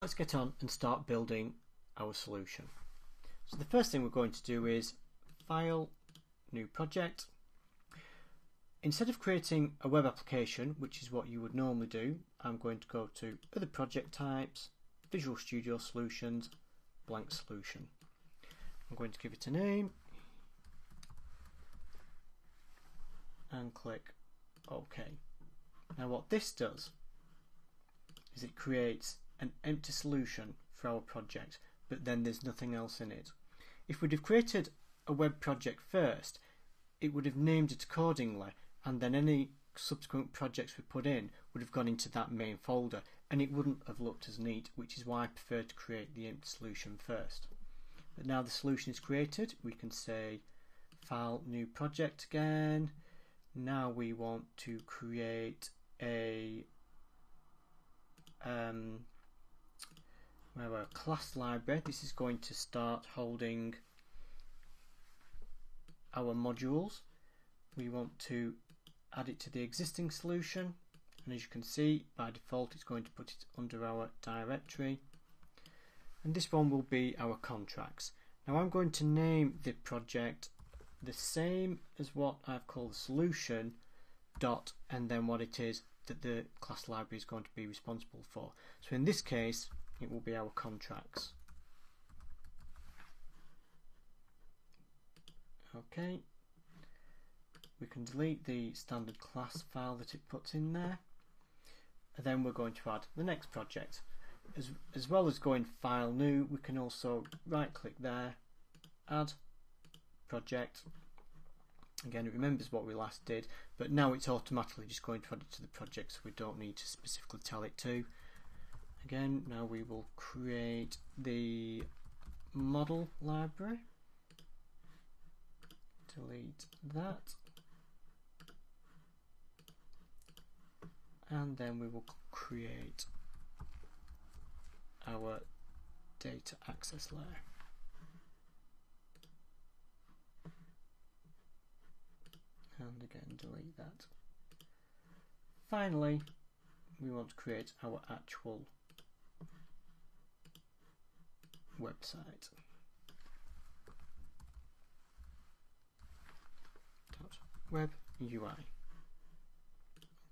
let's get on and start building our solution. So the first thing we're going to do is File, New Project. Instead of creating a web application, which is what you would normally do, I'm going to go to Other Project Types, Visual Studio Solutions, Blank Solution. I'm going to give it a name and click OK. Now what this does is it creates an empty solution for our project, but then there's nothing else in it. If we'd have created a web project first, it would have named it accordingly, and then any subsequent projects we put in would have gone into that main folder, and it wouldn't have looked as neat, which is why I prefer to create the empty solution first. But now the solution is created, we can say File, New Project again. Now we want to create a class library. This is going to start holding our modules. We want to add it to the existing solution, and as you can see, by default it's going to put it under our directory, and this one will be our contracts. Now I'm going to name the project the same as what I've called the solution dot, and then what it is that the class library is going to be responsible for. So in this case it will be our contracts. Okay, we can delete the standard class file that it puts in there, and then we're going to add the next project. As well as going File, New, we can also right click there, Add Project. Again, it remembers what we last did, but now it's automatically just going to add it to the project, so we don't need to specifically tell it to. Again, now we will create the model library. Delete that, and then we will create our data access layer. And again, delete that. Finally, we want to create our actual website. Web UI.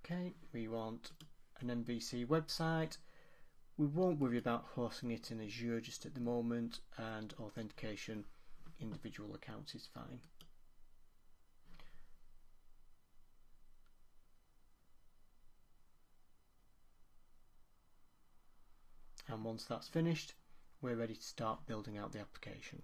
Okay, we want an MVC website. We won't worry about hosting it in Azure just at the moment, and authentication individual accounts is fine. And once that's finished, we're ready to start building out the application.